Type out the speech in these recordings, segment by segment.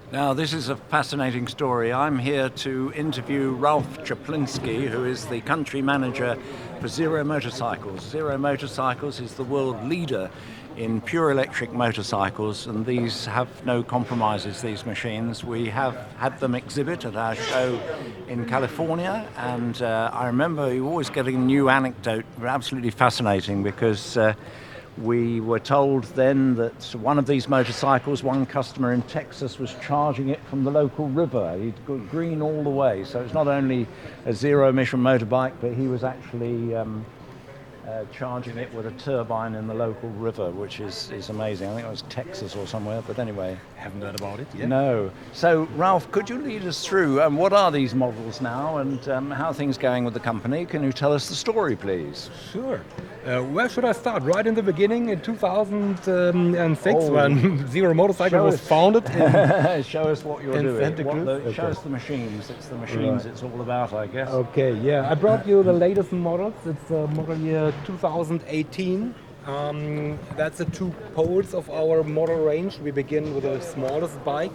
Now, this is a fascinating story. I'm here to interview Ralph Czaplinski, who is the country manager for ZeroMotorcycles. ZeroMotorcycles is the world leader in pure electric motorcycles, and these have no compromises, these machines. We have had them exhibit at our show in California, and I remember you always getting a new anecdote, absolutely fascinating, because we were told then that one of these motorcycles, one customer in Texas was charging it from the local river. He'd go green all the way. So it's not only a zero-emission motorbike, but he was actually charging it with a turbine in the local river, which is amazing. I think it was Texas or somewhere, but anyway. Haven't heard about it yet. No. So, Ralph, could you lead us through what are these models now and how are things going with the company? Can you tell us the story, please? Sure. Where should I start? Right in the beginning, in 2006, when ZeroMotorcycles was founded. Show us what you're doing. Show us the machines. It's the machines it's all about, I guess. Okay, yeah. I brought you the latest models. It's model year 2018. That's the two poles of our model range. We begin with the smallest bike.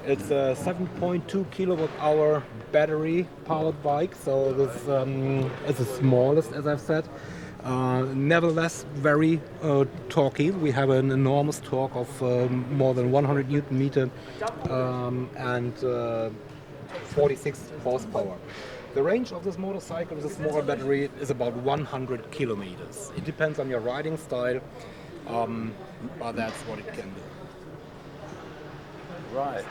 It's a 7.2 kilowatt hour battery powered bike, so this is the smallest, as I've said. Nevertheless, very torquey. We have an enormous torque of more than 100 Newton meter and 46 horsepower. The range of this motorcycle with a smaller battery is about 100 kilometers. It depends on your riding style, but that's what it can do. Right.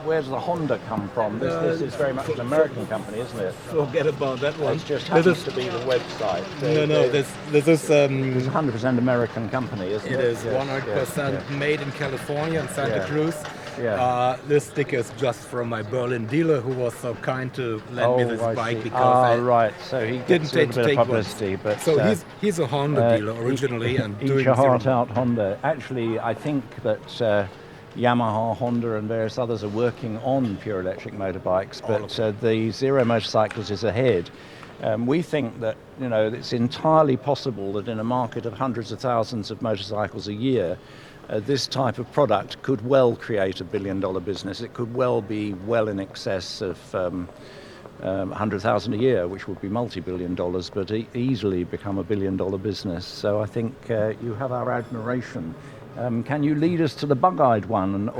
Where does the Honda come from? This is very much an American company, isn't it? Forget about that one. It just happens to be the website. This is... It's a 100% American company, isn't it? It is 100% made in California and Santa Cruz. Yeah. This sticker is just from my Berlin dealer, who was so kind to lend me this bike because right. So he didn't gets a bit take of publicity, but so he's a Honda dealer originally and eat doing your heart out, Honda. Actually, I think that Yamaha, Honda, and various others are working on pure electric motorbikes, but the ZeroMotorcycles is ahead. We think that it's entirely possible that in a market of hundreds of thousands of motorcycles a year, this type of product could well create a billion-dollar business. It could well be well in excess of 100,000 a year, which would be multi-billion dollars, but easily become a billion-dollar business. So I think you have our admiration. Can you lead us to the bug-eyed one?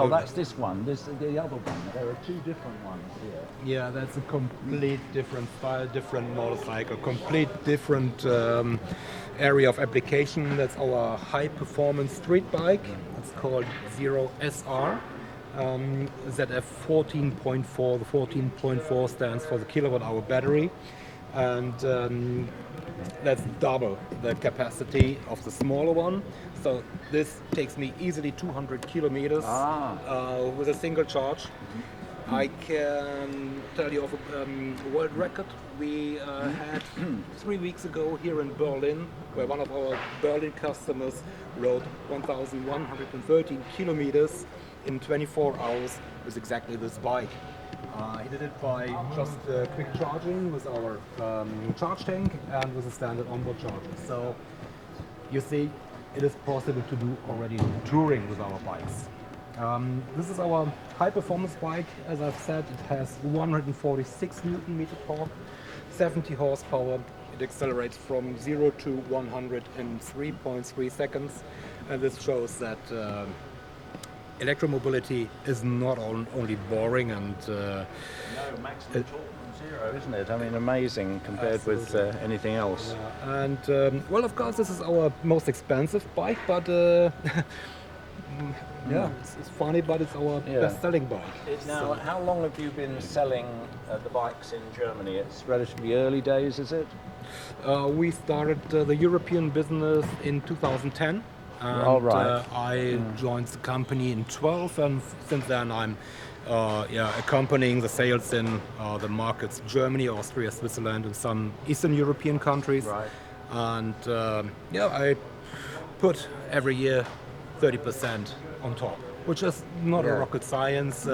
That's this one. The other one. There are two different ones here. Yeah, that's a complete different style, different motorcycle, complete different area of application. That's our high-performance street bike. It's called Zero SR. ZF 14.4. The 14.4 stands for the kilowatt-hour battery, and that's double the capacity of the smaller one. So this takes me easily 200 kilometers with a single charge. I can tell you of a world record we had 3 weeks ago here in Berlin, where one of our Berlin customers rode 1,113 kilometers in 24 hours with exactly this bike. He did it by just quick charging with our charge tank and with a standard onboard charger. So you see, it is possible to do already touring with our bikes. This is our high-performance bike. As I've said, it has 146 Newton meter torque, 70 horsepower. It accelerates from 0 to 100 in 3.3 seconds. And this shows that electromobility is not only boring and... maximum torque from zero, isn't it? I mean, amazing compared with anything else. And, well, of course, this is our most expensive bike, but it's funny, but it's our best-selling bike. Now, how long have you been selling the bikes in Germany? It's relatively early days, is it? We started the European business in 2010. And, I joined the company in 2012, and since then I'm accompanying the sales in the markets Germany, Austria, Switzerland, and some Eastern European countries. Right. And I put every year 30% on top, which is not a rocket science,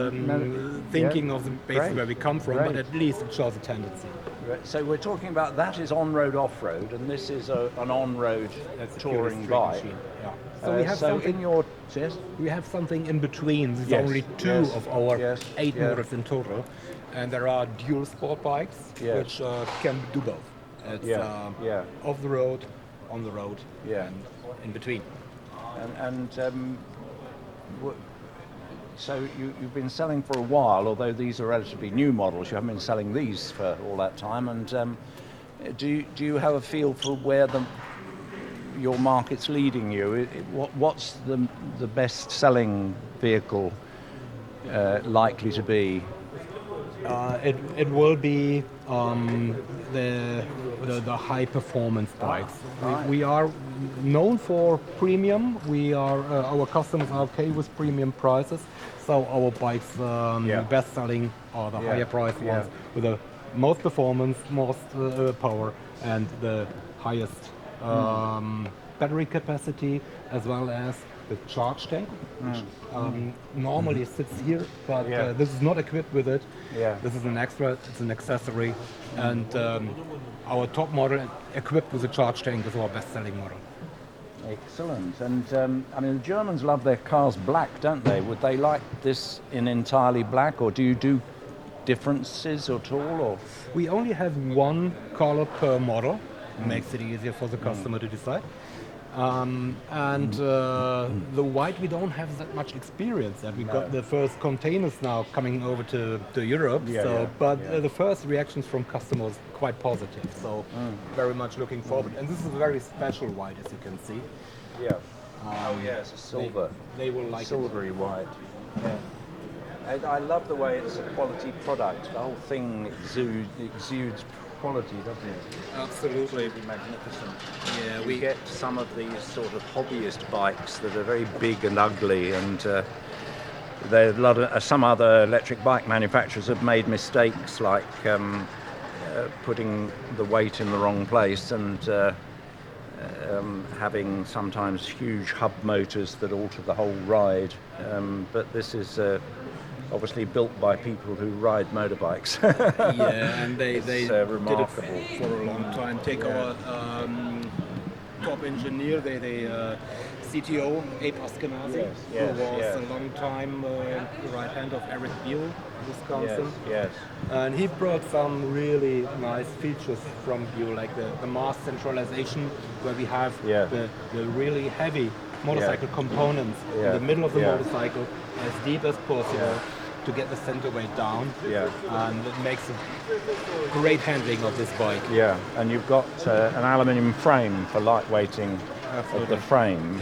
thinking of the base where we come from, but at least it shows a tendency. Right. So we're talking about that is on-road, off-road, and this is an on-road touring bike. So we have something. in your yes. We have something in between. There's Yes, only two yes, of our yes, 8 yeah. models in total, and there are dual sport bikes Yes. which can do both. It's Yeah. off the road, on the road, Yeah. and in between. So you've been selling for a while, although these are relatively new models. You haven't been selling these for all that time. And do you have a feel for where your market's leading you? What's the best selling vehicle likely to be? It will be the high performance bikes. Right. We are known for premium. We are our customers are okay with premium prices. So our bikes best selling are the higher price ones with the most performance, most power, and the highest battery capacity, as well as the charge tank, which normally sits here, but this is not equipped with it. Yeah. This is an extra, it's an accessory, and our top model equipped with a charge tank is our best-selling model. Excellent. And I mean, the Germans love their cars black, don't they? Would they like this in entirely black, or do you do differences at all? Or We only have one color per model. Makes it easier for the customer to decide. The white, we don't have that much experience yet. We got the first containers now coming over to Europe. But the first reactions from customers quite positive. So very much looking forward. And this is a very special white, as you can see. yeah. Oh yes, a silver. They will like Silvery white. Yeah. I love the way it's a quality product. The whole thing exudes quality, doesn't it? Absolutely. It's magnificent. Yeah, We get some of these sort of hobbyist bikes that are very big and ugly, and there are a lot of, some other electric bike manufacturers have made mistakes like putting the weight in the wrong place and having sometimes huge hub motors that alter the whole ride. But this is obviously built by people who ride motorbikes. and they did remarkable. it for a long time. Take our top engineer, the CTO, Abe Askenazi, who was a long time right hand of Eric Beale, Wisconsin. Yes. And he brought some really nice features from Beale, like the mass centralization, where we have the really heavy motorcycle components in the middle of the motorcycle, as deep as possible, to get the center weight down. And it makes a great handling of this bike. Yeah, and you've got an aluminium frame for lightweighting of the frame.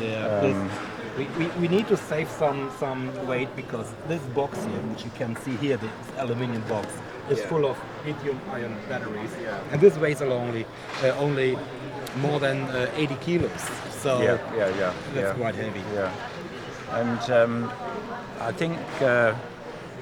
We need to save some weight, because this box here, which you can see here, this aluminium box, is full of lithium-ion batteries, and this weighs only more than 80 kilos. So that's quite heavy. Yeah, and I think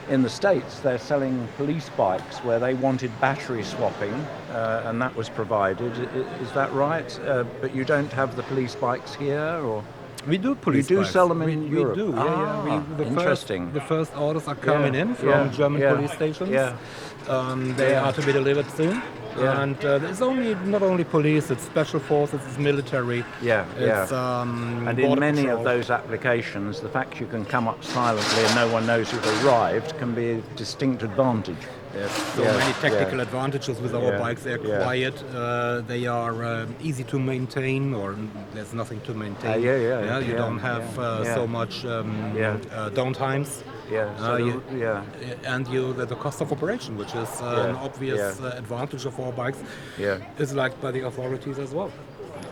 in the States they're selling police bikes where they wanted battery swapping, and that was provided. Is that right? But you don't have the police bikes here, or? We do police You do bikes. sell them in Europe? We do, Interesting. The first orders are coming in from German police stations. They are to be delivered soon. And it's not only police, it's special forces, it's military. It's, and in many of those applications, the fact you can come up silently and no one knows you've arrived can be a distinct advantage. So many technical advantages with our bikes. They're quiet, they are easy to maintain, or there's nothing to maintain. You don't have so much downtimes. And the cost of operation, which is an obvious advantage of our bikes, is liked by the authorities as well.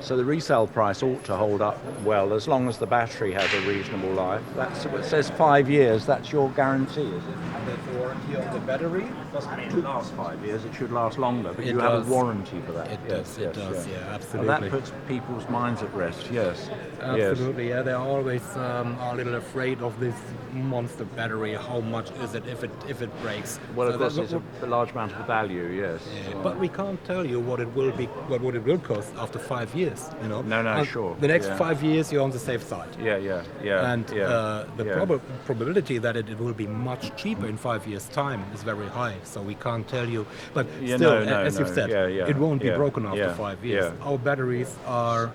So the resale price ought to hold up well, as long as the battery has a reasonable life. It says 5 years. That's your guarantee, is it? That's the warranty of the battery. Doesn't mean it lasts 5 years. It should last longer, but you have a warranty for that. It does. Absolutely. And that puts people's minds at rest. Yes. Absolutely. Yeah, they're always a little afraid of this monster battery. How much is it if it breaks? Well, of course, it's a large amount of value. Yes. But we can't tell you what it will be, what it will cost after 5 years. years. You know. No, And sure. The next Yeah. 5 years, you're on the safe side. Yeah. And the yeah. probability that it will be much cheaper in 5 years' time is very high. So we can't tell you. But Yeah, still, no, as you've said, yeah, it won't be yeah, broken after yeah, 5 years. yeah. Our batteries are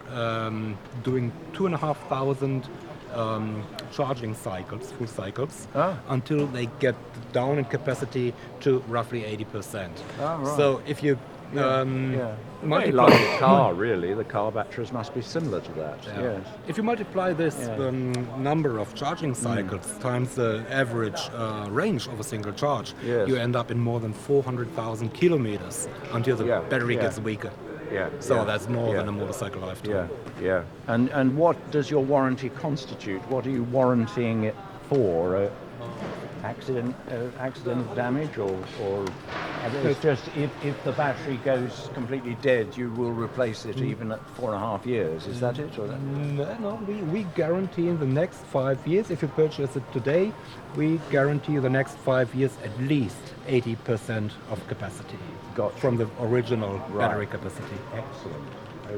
doing 2,500 charging cycles, full cycles, until they get down in capacity to roughly 80%. Oh, right. So if you Very multiply like a car, really. The car batteries must be similar to that. Yes. If you multiply this number of charging cycles times the average range of a single charge, Yes. you end up in more than 400,000 kilometers until the battery gets weaker. Yeah. So yeah, that's more yeah, than a motorcycle lifetime. Yeah. And what does your warranty constitute? What are you warrantying it for? Accidental damage, or it's just if the battery goes completely dead, you will replace it even at 4.5 years. Is that it? Or No, we guarantee in the next 5 years, if you purchase it today, we guarantee the next 5 years at least 80% of capacity from the original battery capacity. Excellent.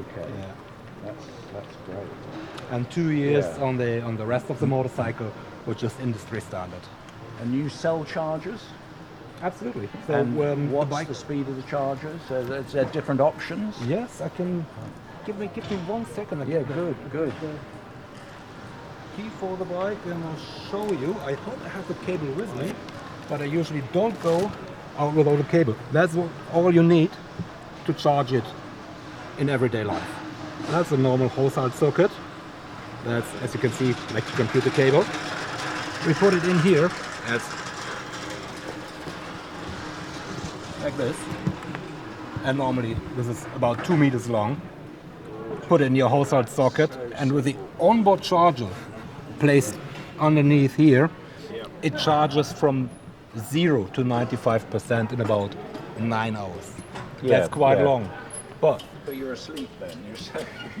Okay. Yeah. That's great. And 2 years on the rest of the motorcycle, which is industry standard. And you sell chargers? Absolutely. So And what's the speed of the chargers? Is there different options? Yes, I can. Give me 1 second. Yeah, good. Key for the bike, and I'll show you. I thought I have the cable with me, but I usually don't go out without a cable. That's all you need to charge it in everyday life. That's a normal household socket. That's, as you can see, like the computer cable. We put it in here as like this, and normally this is about 2 meters long. Put it in your household socket, and with the onboard charger placed underneath here, it charges from 0 to 95% in about 9 hours. That's quite long. But you're asleep then.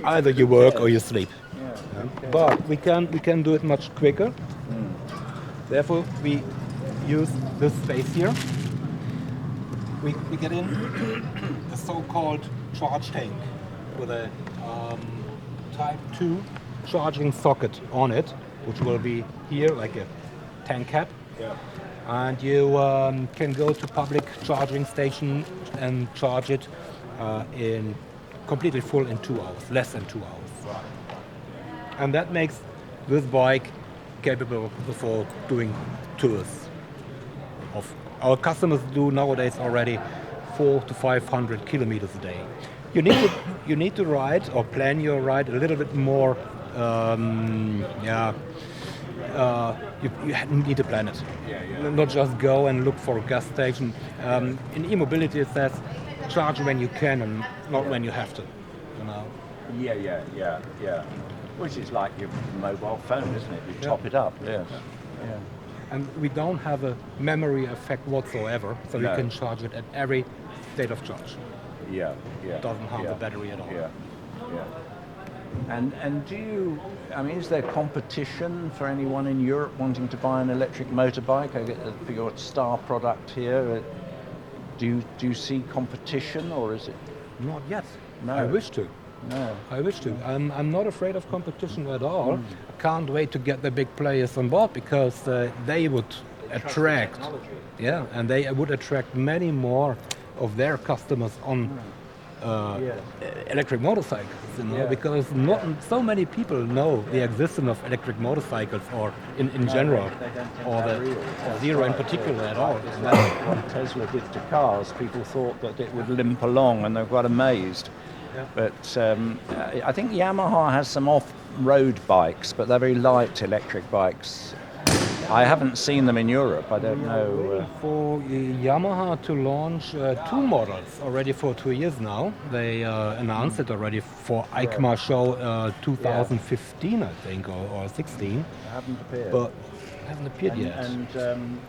either you work or you sleep. Okay. But we can do it much quicker. Therefore, we use this space here. We get in a so-called charge tank with a Type 2 charging socket on it, which will be here like a tank cap. And you can go to public charging station and charge it in completely full in 2 hours, less than 2 hours. And that makes this bike capable for doing tours. Our customers do nowadays already 400 to 500 kilometers a day. You need to ride or plan your ride a little bit more. You need to plan it. Not just go and look for a gas station. In e-mobility, it says charge when you can and not when you have to. You know. Yeah. Which is like your mobile phone, isn't it? You top it up. Yes. Yeah. And we don't have a memory effect whatsoever, so you can charge it at every state of charge. Yeah. It doesn't harm the battery at all. Yeah. And do you? I mean, is there competition for anyone in Europe wanting to buy an electric motorbike? For your star product here, do you see competition, or is it? Not yet. No. I wish to. No. I wish to. I'm not afraid of competition at all. I can't wait to get the big players on board, because they would attract, and they would attract many more of their customers on electric motorcycles, because not so many people know the existence of electric motorcycles, or in general, or Zero in particular at all. That's what Tesla did to cars. People thought that it would limp along, and they were quite amazed. But I think Yamaha has some off-road bikes, but they're very light electric bikes. I haven't seen them in Europe. I don't know. For Yamaha to launch 2 models already for 2 years now. They announced it already for EICMA show 2015, I think, or 16. They haven't appeared. But Hasn't appeared yet. And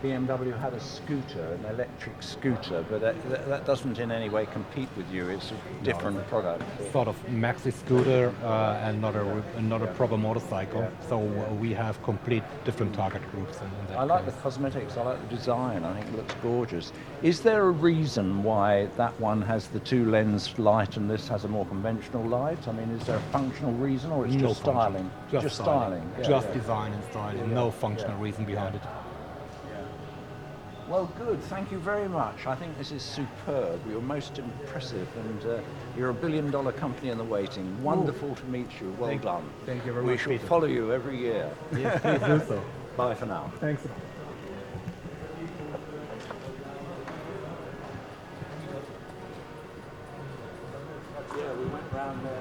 BMW had a scooter, an electric scooter, but that doesn't in any way compete with you. It's a different product. Sort of maxi scooter and not a proper motorcycle. So we have complete different target groups. In that I like the case. cosmetics, I like the design, I think it looks gorgeous. Is there a reason why that one has the two lens light and this has a more conventional light? I mean, is there a functional reason or it's No just function. styling? Just styling. Yeah, Just yeah. design and styling. No functional reason behind it. Well, good. Thank you very much. I think this is superb. You're most impressive, and you're $1 billion company in the waiting. Wonderful to meet you. Well done. Thank you very We much, shall Peter. follow you every year. Yes, please do so. Bye for now. Thanks. Yeah, we went round there.